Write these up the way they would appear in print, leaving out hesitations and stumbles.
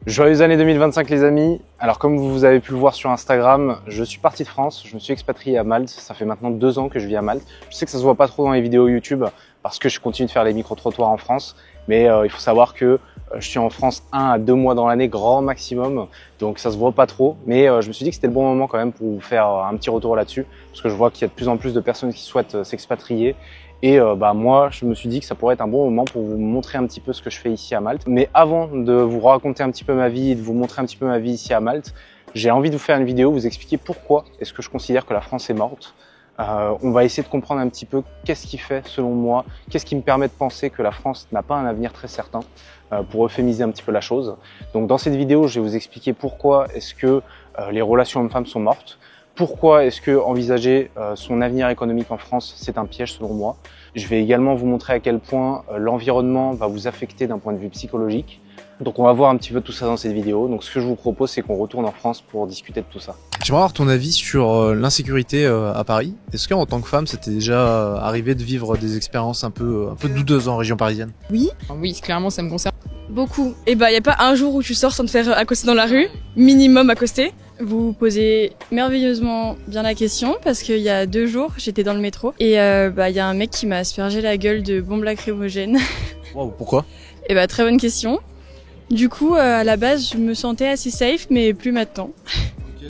Joyeuses années 2025 les amis. Alors comme vous avez pu le voir sur Instagram, je suis parti de France, je me suis expatrié à Malte. Ça fait maintenant 2 ans que je vis à Malte. Je sais que ça se voit pas trop dans les vidéos YouTube parce que je continue de faire les micro-trottoirs en France. Mais il faut savoir que je suis en France 1 à 2 mois dans l'année, grand maximum. Donc ça se voit pas trop. Mais je me suis dit que c'était le bon moment quand même pour vous faire un petit retour là-dessus. Parce que je vois qu'il y a de plus en plus de personnes qui souhaitent s'expatrier. Et moi, je me suis dit que ça pourrait être un bon moment pour vous montrer un petit peu ce que je fais ici à Malte. Mais avant de vous raconter un petit peu ma vie et de vous montrer un petit peu ma vie ici à Malte, j'ai envie de vous faire une vidéo, vous expliquer pourquoi est-ce que je considère que la France est morte. On va essayer de comprendre un petit peu qu'est-ce qui fait, selon moi, qu'est-ce qui me permet de penser que la France n'a pas un avenir très certain, pour euphémiser un petit peu la chose. Donc dans cette vidéo, je vais vous expliquer pourquoi est-ce que les relations hommes-femmes sont mortes. Pourquoi est-ce que envisager son avenir économique en France, c'est un piège selon moi. Je vais également vous montrer à quel point l'environnement va vous affecter d'un point de vue psychologique. Donc on va voir un petit peu tout ça dans cette vidéo. Donc ce que je vous propose, c'est qu'on retourne en France pour discuter de tout ça. J'aimerais avoir ton avis sur l'insécurité à Paris. Est-ce qu'en tant que femme, c'était déjà arrivé de vivre des expériences un peu douteuses en région parisienne? Oui. Oui, clairement, ça me concerne. Beaucoup. Et y a pas un jour où tu sors sans te faire accoster dans la rue, minimum accoster. Vous posez merveilleusement bien la question parce qu'il y a 2 jours, j'étais dans le métro et y a un mec qui m'a aspergé la gueule de bombes lacrymogènes. Wow, pourquoi? Et très bonne question. Du coup, à la base, je me sentais assez safe, mais plus maintenant.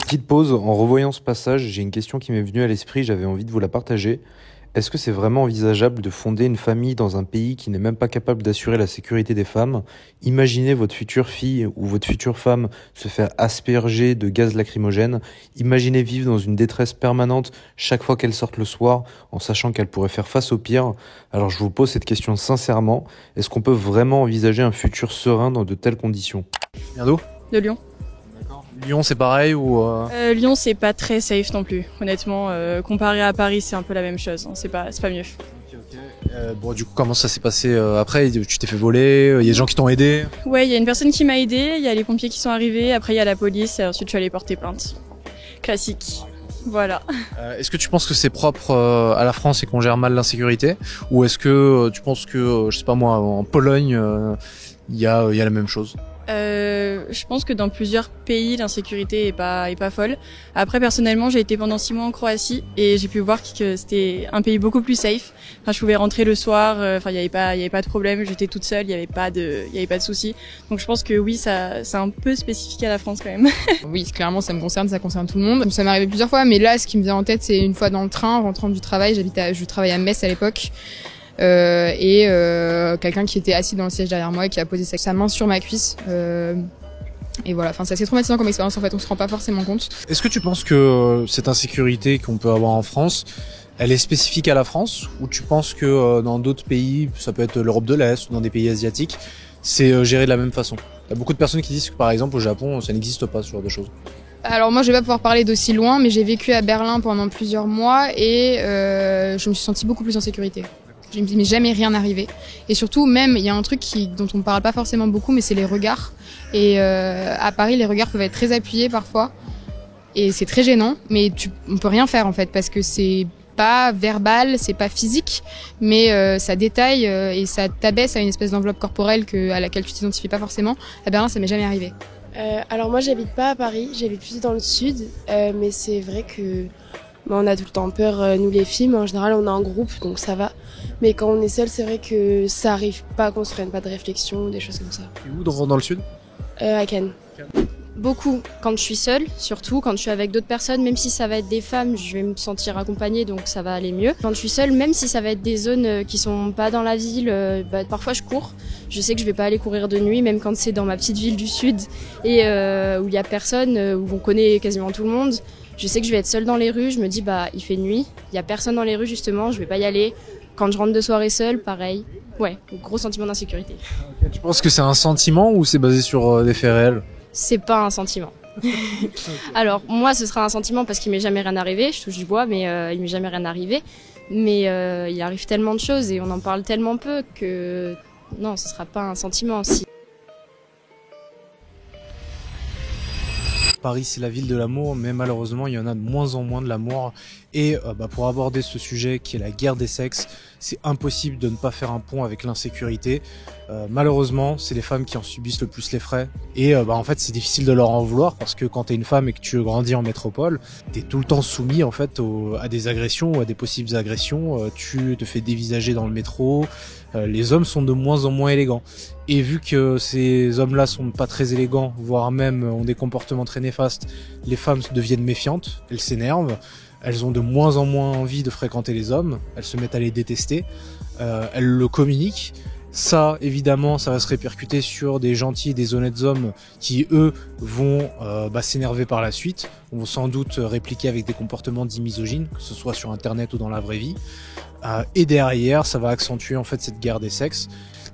Petite pause, en revoyant ce passage, j'ai une question qui m'est venue à l'esprit, j'avais envie de vous la partager. Est-ce que c'est vraiment envisageable de fonder une famille dans un pays qui n'est même pas capable d'assurer la sécurité des femmes? Imaginez votre future fille ou votre future femme se faire asperger de gaz lacrymogène. Imaginez vivre dans une détresse permanente chaque fois qu'elle sorte le soir, en sachant qu'elle pourrait faire face au pire. Alors je vous pose cette question sincèrement, est-ce qu'on peut vraiment envisager un futur serein dans de telles conditions? Bien d'eau? De Lyon. Lyon, c'est pareil ou Lyon, c'est pas très safe non plus. Honnêtement, comparé à Paris, c'est un peu la même chose. C'est pas mieux. Bon, du coup, comment ça s'est passé après? Tu t'es fait voler? Il y a des gens qui t'ont aidé? Ouais, il y a une personne qui m'a aidé. Il y a les pompiers qui sont arrivés. Après, il y a la police. Et ensuite, je suis allée porter plainte. Classique. Voilà. Est-ce que tu penses que c'est propre à la France et qu'on gère mal l'insécurité? Ou est-ce que tu penses que, je sais pas moi, en Pologne, il y a la même chose? Je pense que dans plusieurs pays, l'insécurité est pas folle. Après, personnellement, j'ai été pendant 6 mois en Croatie et j'ai pu voir que c'était un pays beaucoup plus safe. Enfin, je pouvais rentrer le soir. Il y avait pas de problème. J'étais toute seule. Il y avait pas de soucis. Donc, je pense que oui, c'est un peu spécifique à la France quand même. Oui, clairement, ça me concerne, ça concerne tout le monde. Ça m'est arrivé plusieurs fois, mais là, ce qui me vient en tête, c'est une fois dans le train, rentrant du travail. Je travaillais à Metz à l'époque. Quelqu'un qui était assis dans le siège derrière moi et qui a posé sa main sur ma cuisse. Et voilà, c'est assez traumatisant comme expérience en fait, on se rend pas forcément compte. Est-ce que tu penses que cette insécurité qu'on peut avoir en France, elle est spécifique à la France, ou tu penses que dans d'autres pays, ça peut être l'Europe de l'Est ou dans des pays asiatiques, c'est géré de la même façon? Il y a beaucoup de personnes qui disent que par exemple au Japon, ça n'existe pas, ce genre de choses. Alors moi, je vais pas pouvoir parler d'aussi loin, mais j'ai vécu à Berlin pendant plusieurs mois et je me suis sentie beaucoup plus en sécurité. Je me dis mais jamais rien arrivé. Et surtout même il y a un truc dont on parle pas forcément beaucoup, mais c'est les regards. Et à Paris les regards peuvent être très appuyés parfois et c'est très gênant. Mais on peut rien faire en fait parce que c'est pas verbal, c'est pas physique, mais ça détaille et ça t'abaisse à une espèce d'enveloppe corporelle à laquelle tu t'identifies pas forcément. À Berlin ça m'est jamais arrivé. Alors moi j'habite pas à Paris, j'habite plus dans le sud, mais c'est vrai que on a tout le temps peur, nous les filles, mais en général on est en groupe donc ça va. Mais quand on est seul, c'est vrai que ça arrive pas qu'on se prenne pas de réflexion ou des choses comme ça. Et où dans le sud? À Cannes. Beaucoup. Quand je suis seule, surtout quand je suis avec d'autres personnes, même si ça va être des femmes, je vais me sentir accompagnée, donc ça va aller mieux. Quand je suis seule, même si ça va être des zones qui sont pas dans la ville, parfois je cours. Je sais que je vais pas aller courir de nuit, même quand c'est dans ma petite ville du sud et où il y a personne, où on connaît quasiment tout le monde. Je sais que je vais être seule dans les rues, je me dis il fait nuit, il y a personne dans les rues justement, je vais pas y aller. Quand je rentre de soirée seule, pareil. Ouais, gros sentiment d'insécurité. Okay, tu penses que c'est un sentiment ou c'est basé sur des faits réels? C'est pas un sentiment. Alors moi ce sera un sentiment parce qu'il m'est jamais rien arrivé, je touche du bois mais il m'est jamais rien arrivé. Mais il arrive tellement de choses et on en parle tellement peu que non, ce sera pas un sentiment. Paris, c'est la ville de l'amour, mais malheureusement, il y en a de moins en moins de l'amour. Et pour aborder ce sujet qui est la guerre des sexes, c'est impossible de ne pas faire un pont avec l'insécurité. Malheureusement, c'est les femmes qui en subissent le plus les frais. Et en fait, c'est difficile de leur en vouloir parce que quand t'es une femme et que tu grandis en métropole, t'es tout le temps soumis en fait à des agressions ou à des possibles agressions. Tu te fais dévisager dans le métro. Les hommes sont de moins en moins élégants. Et vu que ces hommes-là sont pas très élégants, voire même ont des comportements très néfastes, les femmes deviennent méfiantes, elles s'énervent. Elles ont de moins en moins envie de fréquenter les hommes. Elles se mettent à les détester. Elles le communiquent. Ça, évidemment, ça va se répercuter sur des gentils et des honnêtes hommes qui, eux, vont s'énerver par la suite, vont sans doute répliquer avec des comportements dits misogynes, que ce soit sur Internet ou dans la vraie vie. Et derrière, ça va accentuer en fait cette guerre des sexes.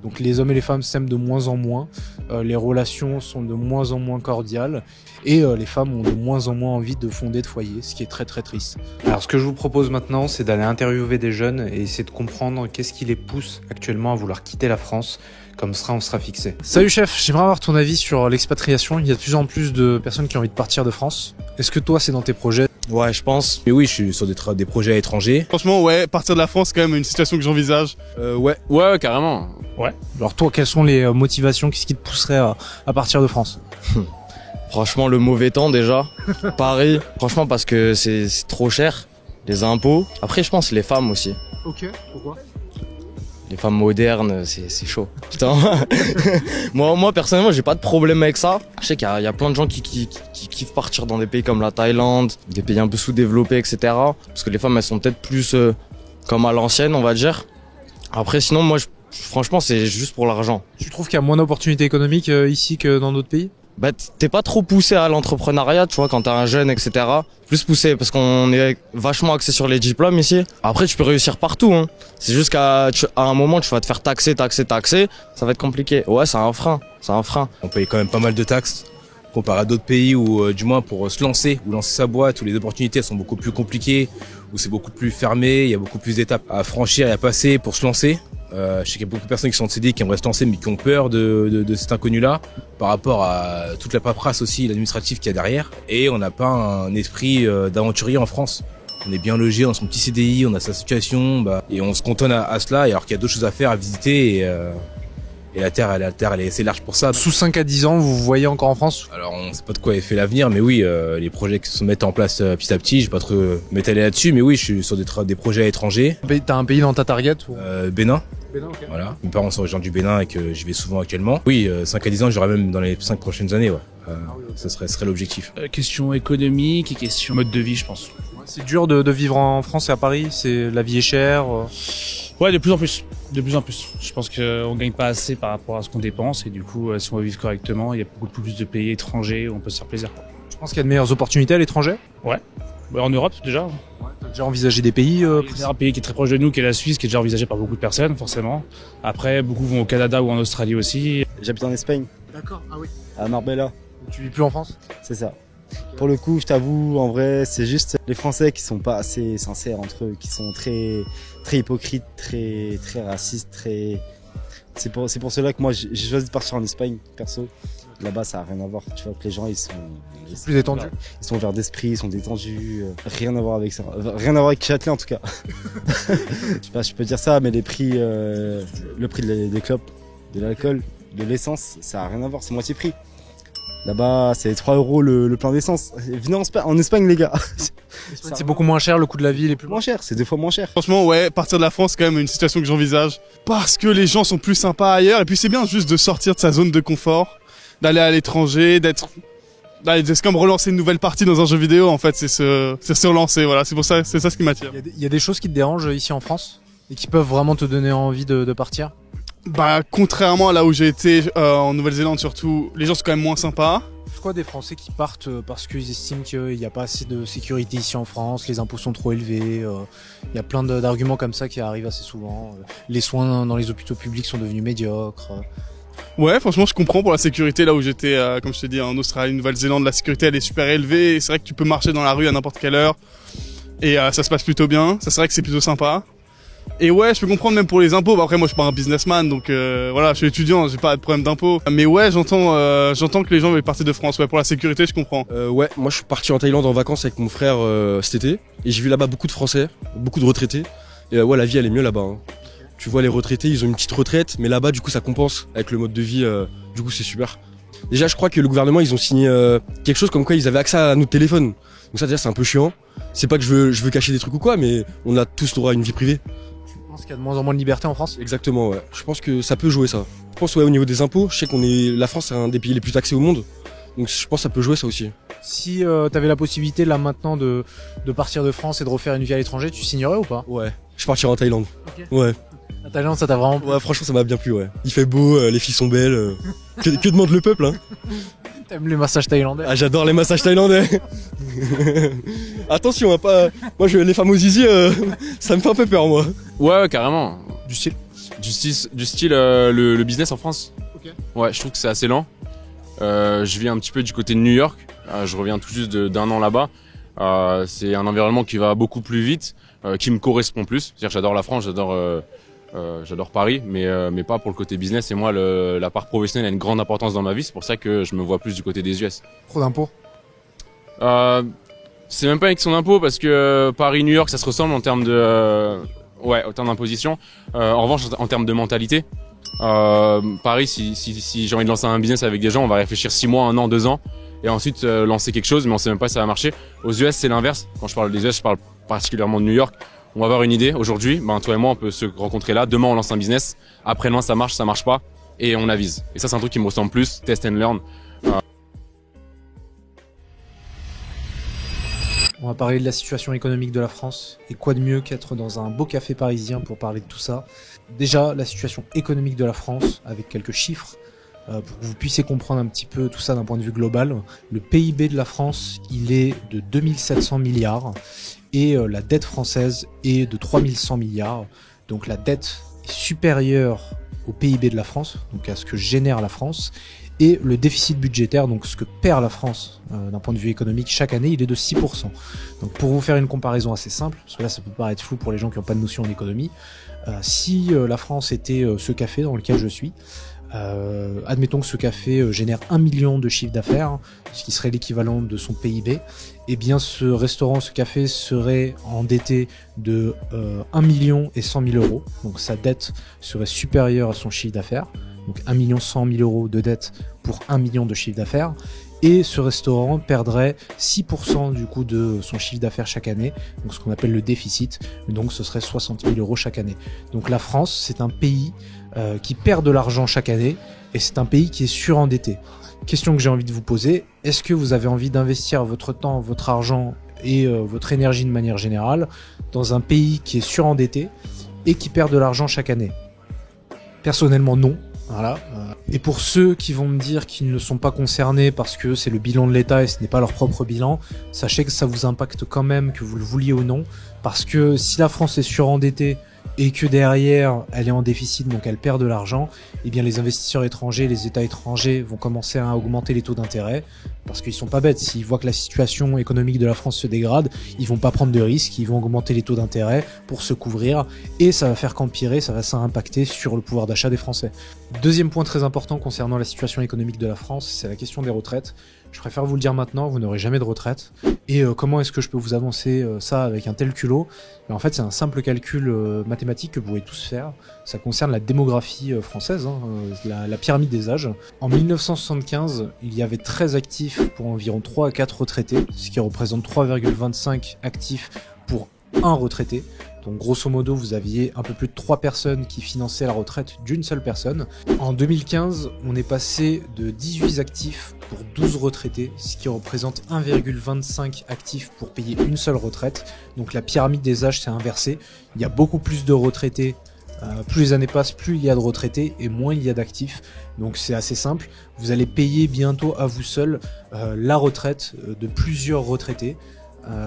Donc les hommes et les femmes s'aiment de moins en moins, les relations sont de moins en moins cordiales et les femmes ont de moins en moins envie de fonder de foyer, ce qui est très très triste. Alors ce que je vous propose maintenant, c'est d'aller interviewer des jeunes et essayer de comprendre qu'est-ce qui les pousse actuellement à vouloir quitter la France. Comme ça, on sera fixé. Salut chef, j'aimerais avoir ton avis sur l'expatriation. Il y a de plus en plus de personnes qui ont envie de partir de France. Est-ce que toi, c'est dans tes projets? Ouais, je pense. Mais oui, je suis sur des projets étrangers. Franchement, ouais, partir de la France, c'est quand même une situation que j'envisage. Ouais, carrément. Ouais. Alors toi, quelles sont les motivations? Qu'est-ce qui te pousserait à partir de France? Franchement, le mauvais temps déjà. Paris. Franchement, parce que c'est trop cher. Les impôts. Après, je pense les femmes aussi. Ok, pourquoi? Les femmes modernes, c'est chaud. Putain. moi, personnellement, j'ai pas de problème avec ça. Je sais qu'il y a plein de gens qui kiffent partir dans des pays comme la Thaïlande, des pays un peu sous-développés, etc. Parce que les femmes, elles sont peut-être plus comme à l'ancienne, on va dire. Après, sinon, moi, franchement, c'est juste pour l'argent. Tu trouves qu'il y a moins d'opportunités économiques ici que dans d'autres pays? Bah, t'es pas trop poussé à l'entrepreneuriat, tu vois, quand t'es un jeune, etc. Plus poussé, parce qu'on est vachement axé sur les diplômes ici. Après, tu peux réussir partout, hein. C'est juste à un moment, tu vas te faire taxer, ça va être compliqué. Ouais, c'est un frein. On paye quand même pas mal de taxes, comparé à d'autres pays où, du moins, pour se lancer, ou lancer sa boîte, où les opportunités sont beaucoup plus compliquées, où c'est beaucoup plus fermé, il y a beaucoup plus d'étapes à franchir et à passer pour se lancer. Je sais qu'il y a beaucoup de personnes qui sont en CDI qui aimeraient se lancer mais qui ont peur de cet inconnu-là par rapport à toute la paperasse aussi, l'administratif qu'il y a derrière. Et on n'a pas un esprit d'aventurier en France. On est bien logé dans son petit CDI, on a sa situation, et on se cantonne à cela, alors qu'il y a d'autres choses à faire, à visiter. Et la Terre, elle est assez large pour ça. Sous 5 à 10 ans, vous vous voyez encore en France? Alors, on sait pas de quoi est fait l'avenir, mais oui, les projets qui se mettent en place petit à petit, je vais pas trop m'étaler là-dessus, mais oui, je suis sur des projets étrangers. T'as un pays dans ta target ou... Bénin. Bénin, ok. Voilà. Mes parents sont originaires du Bénin et que j'y vais souvent actuellement. Oui, 5 à 10 ans, j'aurai même dans les 5 prochaines années, ouais. Ça serait l'objectif. Question économique et question mode de vie, je pense. C'est dur de vivre en France et à Paris, la vie est chère. Ouais, de plus en plus. Je pense qu'on gagne pas assez par rapport à ce qu'on dépense et du coup, si on veut vivre correctement, il y a beaucoup plus de pays étrangers où on peut se faire plaisir, quoi. Je pense qu'il y a de meilleures opportunités à l'étranger. Ouais. En Europe, déjà. Ouais, t'as déjà envisagé des pays Il y a un pays qui est très proche de nous, qui est la Suisse, qui est déjà envisagé par beaucoup de personnes, forcément. Après, beaucoup vont au Canada ou en Australie aussi. J'habite en Espagne. D'accord, ah oui. À Marbella. Tu vis plus en France? C'est ça. Pour le coup, je t'avoue, en vrai, c'est juste les Français qui sont pas assez sincères entre eux, qui sont très hypocrites, très racistes, C'est pour cela que moi, j'ai choisi de partir en Espagne, perso. Là-bas, ça a rien à voir. Tu vois que les gens, ils sont plus détendus. Ils sont ouverts d'esprit, ils sont détendus. Rien à voir avec ça. Rien à voir avec Châtelet, en tout cas. Je sais pas, je peux dire ça, mais le prix des clopes, de l'alcool, de l'essence, ça a rien à voir. C'est moitié prix. Là-bas, c'est 3 € le plein d'essence. Venez en Espagne, les gars. C'est beaucoup moins cher, le coût de la vie, il est plus moins cher, c'est 2 fois moins cher. Franchement, ouais, partir de la France, c'est quand même une situation que j'envisage. Parce que les gens sont plus sympas ailleurs. Et puis c'est bien juste de sortir de sa zone de confort, d'aller à l'étranger, c'est comme relancer une nouvelle partie dans un jeu vidéo, en fait, c'est se relancer, voilà, c'est ça ce qui m'attire. Il y a des choses qui te dérangent ici en France et qui peuvent vraiment te donner envie de partir? Contrairement à là où j'ai été, en Nouvelle-Zélande surtout, les gens sont quand même moins sympas. Pourquoi des Français qui partent parce qu'ils estiment qu'il n'y a pas assez de sécurité ici en France, les impôts sont trop élevés, il y a plein d'arguments comme ça qui arrivent assez souvent, les soins dans les hôpitaux publics sont devenus médiocres. Ouais, franchement, je comprends pour la sécurité, là où j'étais, comme je te dis, en Australie, Nouvelle-Zélande, la sécurité, elle est super élevée, et c'est vrai que tu peux marcher dans la rue à n'importe quelle heure, et ça se passe plutôt bien, ça c'est vrai que c'est plutôt sympa. Et ouais, je peux comprendre même pour les impôts. Après, moi, je suis pas un businessman, donc voilà, je suis étudiant, j'ai pas de problème d'impôts. Mais ouais, j'entends que les gens veulent partir de France. Ouais, pour la sécurité, je comprends. Ouais, moi, je suis parti en Thaïlande en vacances avec mon frère cet été, et j'ai vu là-bas beaucoup de Français, beaucoup de retraités. Et ouais, la vie, elle est mieux là-bas. Hein. Tu vois les retraités, ils ont une petite retraite, mais là-bas du coup ça compense avec le mode de vie, du coup c'est super. Déjà je crois que le gouvernement ils ont signé quelque chose comme quoi ils avaient accès à nos téléphones. Donc ça déjà c'est un peu chiant. C'est pas que je veux cacher des trucs ou quoi, mais on a tous le droit à une vie privée. Je pense qu'il y a de moins en moins de liberté en France. Exactement, ouais. Je pense que ça peut jouer ça. Je pense ouais au niveau des impôts, je sais la France c'est un des pays les plus taxés au monde. Donc je pense que ça peut jouer ça aussi. Si t'avais la possibilité là maintenant de partir de France et de refaire une vie à l'étranger, tu signerais ou pas? Ouais. Je partirais en Thaïlande. Ok. Ouais. La Thaïlande, ça t'a vraiment plu? Ouais, franchement, ça m'a bien plu, ouais. Il fait beau, les filles sont belles. Que demande le peuple, hein? T'aimes les massages thaïlandais? Ah, j'adore les massages thaïlandais. Attention, hein, pas. Moi, les femmes aux zizi, ça me fait un peu peur, moi. Ouais, carrément. Du style? Du style le business en France. Ok. Ouais, je trouve que c'est assez lent. Je vis un petit peu du côté de New York. Je reviens tout juste d'un an là-bas. C'est un environnement qui va beaucoup plus vite, qui me correspond plus. C'est-à-dire, j'adore la France, j'adore Paris, mais pas pour le côté business. Et moi, la part professionnelle a une grande importance dans ma vie. C'est pour ça que je me vois plus du côté des US. Trop d'impôts? C'est même pas une question d'impôts parce que Paris, New York, ça se ressemble en termes en termes d'imposition. En revanche, en termes de mentalité, Paris, si j'ai envie de lancer un business avec des gens, on va réfléchir 6 mois, 1 an, 2 ans, et ensuite lancer quelque chose, mais on sait même pas si ça va marcher. Aux US, c'est l'inverse. Quand je parle des US, je parle particulièrement de New York. On va avoir une idée aujourd'hui, toi et moi, on peut se rencontrer là. Demain, on lance un business. Après-demain, ça marche pas, et on avise. Et ça, c'est un truc qui me ressemble plus, test and learn. On va parler de la situation économique de la France. Et quoi de mieux qu'être dans un beau café parisien pour parler de tout ça. Déjà, la situation économique de la France, avec quelques chiffres, pour que vous puissiez comprendre un petit peu tout ça d'un point de vue global. Le PIB de la France, il est de 2700 milliards et la dette française est de 3100 milliards. Donc la dette est supérieure au PIB de la France, donc à ce que génère la France. Et le déficit budgétaire, donc ce que perd la France d'un point de vue économique chaque année, il est de 6%. Donc pour vous faire une comparaison assez simple, parce que là ça peut paraître flou pour les gens qui n'ont pas de notion en économie, si la France était ce café dans lequel je suis, admettons que ce café génère 1 million de chiffre d'affaires, ce qui serait l'équivalent de son PIB, et bien ce restaurant, ce café serait endetté de 1 million et 100 000 euros, donc sa dette serait supérieure à son chiffre d'affaires. Donc 1 100 000 euros de dette pour 1 million de chiffre d'affaires. Et ce restaurant perdrait 6% du coup de son chiffre d'affaires chaque année, donc ce qu'on appelle le déficit, donc ce serait 60 000 euros chaque année. Donc la France, c'est un pays qui perd de l'argent chaque année, et c'est un pays qui est surendetté. Question que j'ai envie de vous poser, est-ce que vous avez envie d'investir votre temps, votre argent et votre énergie de manière générale dans un pays qui est surendetté et qui perd de l'argent chaque année? Personnellement non. Voilà. Et pour ceux qui vont me dire qu'ils ne sont pas concernés parce que c'est le bilan de l'État et ce n'est pas leur propre bilan, sachez que ça vous impacte quand même, que vous le vouliez ou non, parce que si la France est surendettée et que derrière elle est en déficit, donc elle perd de l'argent, eh bien les investisseurs étrangers, les États étrangers vont commencer à augmenter les taux d'intérêt, parce qu'ils sont pas bêtes. S'ils voient que la situation économique de la France se dégrade, ils vont pas prendre de risques, ils vont augmenter les taux d'intérêt pour se couvrir, et ça va faire qu'empirer, ça va impacter sur le pouvoir d'achat des Français. Deuxième point très important concernant la situation économique de la France, c'est la question des retraites. Je préfère vous le dire maintenant, vous n'aurez jamais de retraite. Et comment est-ce que je peux vous avancer ça avec un tel culot? En fait, c'est un simple calcul mathématique que vous pouvez tous faire. Ça concerne la démographie française, la pyramide des âges. En 1975, il y avait 13 actifs pour environ 3 à 4 retraités, ce qui représente 3,25 actifs pour un retraité. Donc grosso modo, vous aviez un peu plus de 3 personnes qui finançaient la retraite d'une seule personne. En 2015, on est passé de 18 actifs pour 12 retraités, ce qui représente 1,25 actifs pour payer une seule retraite. Donc la pyramide des âges s'est inversée. Il y a beaucoup plus de retraités. Plus les années passent, plus il y a de retraités et moins il y a d'actifs. Donc c'est assez simple. Vous allez payer bientôt à vous seul la retraite de plusieurs retraités.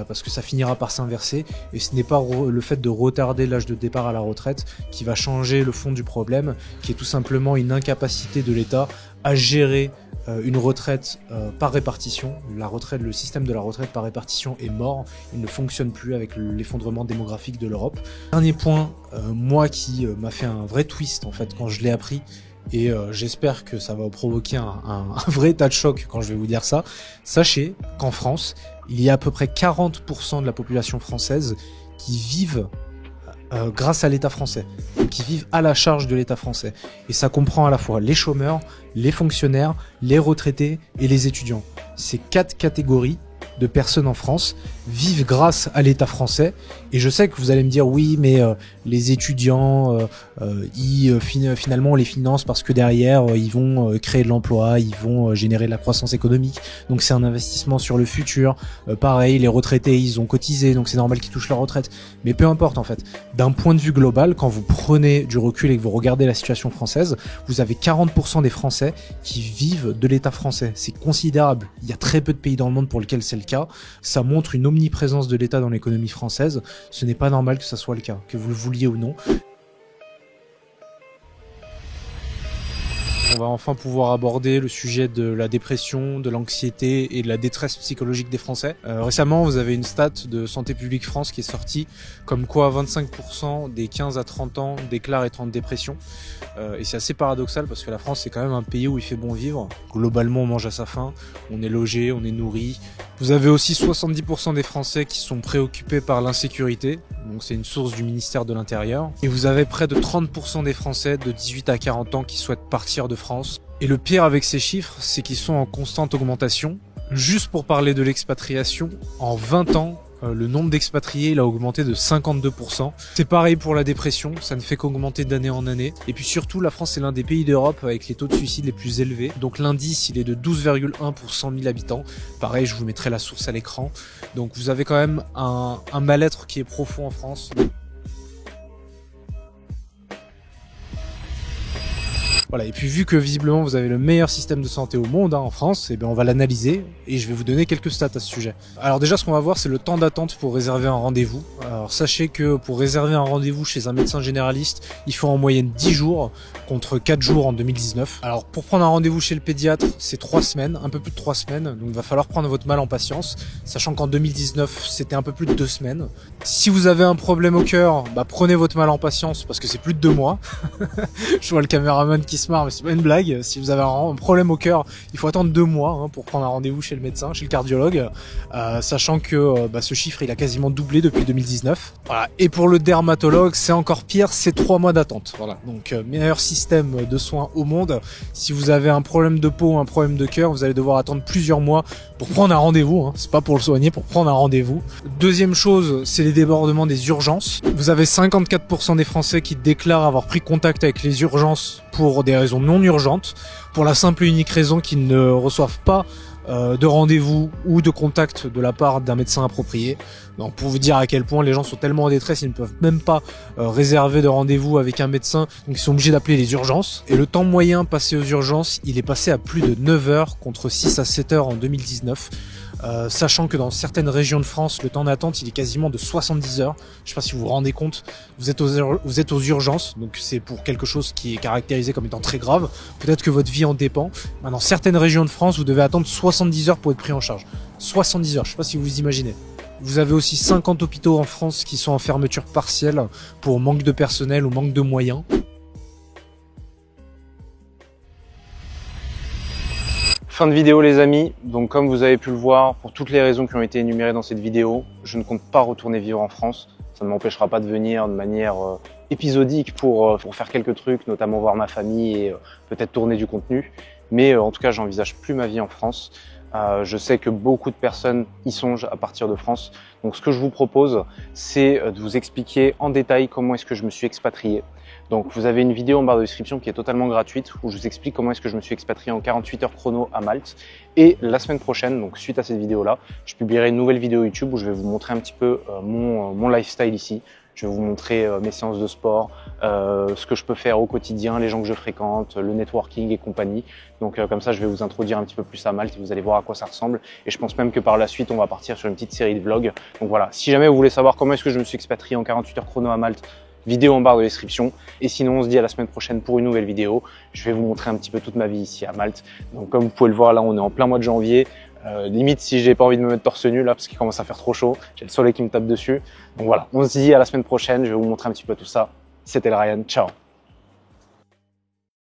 Parce que ça finira par s'inverser, et ce n'est pas le fait de retarder l'âge de départ à la retraite qui va changer le fond du problème, qui est tout simplement une incapacité de l'État à gérer une retraite par répartition. Le système de la retraite par répartition est mort, il ne fonctionne plus avec l'effondrement démographique de l'Europe. Dernier point, moi qui m'a fait un vrai twist en fait quand je l'ai appris, et j'espère que ça va provoquer un vrai tas de choc quand je vais vous dire ça. Sachez qu'en France, il y a à peu près 40% de la population française qui vivent grâce à l'État français, qui vivent à la charge de l'État français. Et ça comprend à la fois les chômeurs, les fonctionnaires, les retraités et les étudiants. Ces 4 catégories de personnes en France vivent grâce à l'État français. Et je sais que vous allez me dire oui, mais les étudiants, finalement on les finance parce que derrière ils vont créer de l'emploi, ils vont générer de la croissance économique. Donc c'est un investissement sur le futur. Pareil, les retraités ils ont cotisé, donc c'est normal qu'ils touchent leur retraite. Mais peu importe en fait. D'un point de vue global, quand vous prenez du recul et que vous regardez la situation française, vous avez 40% des Français qui vivent de l'État français. C'est considérable. Il y a très peu de pays dans le monde pour lesquels c'est le cas. Ça montre une omniprésence de l'État dans l'économie française. Ce n'est pas normal que ça soit le cas, que vous le vouliez ou non. On va enfin pouvoir aborder le sujet de la dépression, de l'anxiété et de la détresse psychologique des Français. Récemment, vous avez une stat de Santé publique France qui est sortie, comme quoi 25% des 15 à 30 ans déclarent être en dépression. Et c'est assez paradoxal parce que la France, c'est quand même un pays où il fait bon vivre. Globalement, on mange à sa faim, on est logé, on est nourri. Vous avez aussi 70% des Français qui sont préoccupés par l'insécurité. Donc c'est une source du ministère de l'Intérieur. Et vous avez près de 30% des Français de 18 à 40 ans qui souhaitent partir de France. Et le pire avec ces chiffres, c'est qu'ils sont en constante augmentation. Juste pour parler de l'expatriation, en 20 ans, le nombre d'expatriés il a augmenté de 52%. C'est pareil pour la dépression, ça ne fait qu'augmenter d'année en année. Et puis surtout, la France est l'un des pays d'Europe avec les taux de suicide les plus élevés. Donc l'indice, il est de 12,1 pour 100 000 habitants. Pareil, je vous mettrai la source à l'écran. Donc vous avez quand même un mal-être qui est profond en France. Voilà, et puis vu que visiblement vous avez le meilleur système de santé au monde en France, eh bien on va l'analyser et je vais vous donner quelques stats à ce sujet. Alors déjà ce qu'on va voir c'est le temps d'attente pour réserver un rendez-vous. Alors sachez que pour réserver un rendez-vous chez un médecin généraliste, il faut en moyenne 10 jours contre 4 jours en 2019. Alors pour prendre un rendez-vous chez le pédiatre, c'est 3 semaines, un peu plus de 3 semaines, donc il va falloir prendre votre mal en patience, sachant qu'en 2019 c'était un peu plus de 2 semaines. Si vous avez un problème au cœur, bah prenez votre mal en patience parce que c'est plus de 2 mois. Je vois le caméraman qui se marre, mais c'est pas une blague. Si vous avez un problème au cœur, il faut attendre 2 mois pour prendre un rendez-vous chez le médecin, chez le cardiologue, sachant que ce chiffre il a quasiment doublé depuis 2019. Voilà. Et pour le dermatologue, c'est encore pire, c'est 3 mois d'attente. Voilà. Donc meilleur système de soins au monde. Si vous avez un problème de peau, un problème de cœur, vous allez devoir attendre plusieurs mois pour prendre un rendez-vous. C'est pas pour le soigner, pour prendre un rendez-vous. Deuxième chose, c'est les débordements des urgences. Vous avez 54% des Français qui déclarent avoir pris contact avec les urgences pour des raisons non urgentes, pour la simple et unique raison qu'ils ne reçoivent pas de rendez-vous ou de contact de la part d'un médecin approprié. Donc pour vous dire à quel point les gens sont tellement en détresse, ils ne peuvent même pas réserver de rendez-vous avec un médecin, donc ils sont obligés d'appeler les urgences. Et le temps moyen passé aux urgences, il est passé à plus de 9 heures contre 6 à 7 heures en 2019. Sachant que dans certaines régions de France, le temps d'attente il est quasiment de 70 heures. Je sais pas si vous vous rendez compte, vous êtes aux urgences, donc c'est pour quelque chose qui est caractérisé comme étant très grave. Peut-être que votre vie en dépend. Dans certaines régions de France, vous devez attendre 70 heures pour être pris en charge. 70 heures, je sais pas si vous imaginez. Vous avez aussi 50 hôpitaux en France qui sont en fermeture partielle pour manque de personnel ou manque de moyens. Fin de vidéo les amis, donc comme vous avez pu le voir, pour toutes les raisons qui ont été énumérées dans cette vidéo, je ne compte pas retourner vivre en France. Ça ne m'empêchera pas de venir de manière épisodique pour faire quelques trucs, notamment voir ma famille et peut-être tourner du contenu. Mais en tout cas, j'envisage plus ma vie en France. Je sais que beaucoup de personnes y songent à partir de France. Donc ce que je vous propose, c'est de vous expliquer en détail comment est-ce que je me suis expatrié. Donc vous avez une vidéo en barre de description qui est totalement gratuite où je vous explique comment est-ce que je me suis expatrié en 48 heures chrono à Malte. Et la semaine prochaine, donc suite à cette vidéo-là, je publierai une nouvelle vidéo YouTube où je vais vous montrer un petit peu mon lifestyle ici. Je vais vous montrer mes séances de sport, ce que je peux faire au quotidien, les gens que je fréquente, le networking et compagnie. Donc comme ça, je vais vous introduire un petit peu plus à Malte et vous allez voir à quoi ça ressemble. Et je pense même que par la suite, on va partir sur une petite série de vlogs. Donc voilà, si jamais vous voulez savoir comment est-ce que je me suis expatrié en 48 heures chrono à Malte, vidéo en barre de description. Et sinon, on se dit à la semaine prochaine pour une nouvelle vidéo. Je vais vous montrer un petit peu toute ma vie ici à Malte. Donc comme vous pouvez le voir, là, on est en plein mois de janvier. Limite si j'ai pas envie de me mettre torse nu là parce qu'il commence à faire trop chaud, j'ai le soleil qui me tape dessus. Donc voilà, on se dit à la semaine prochaine, je vais vous montrer un petit peu tout ça. C'était le Ryan, ciao.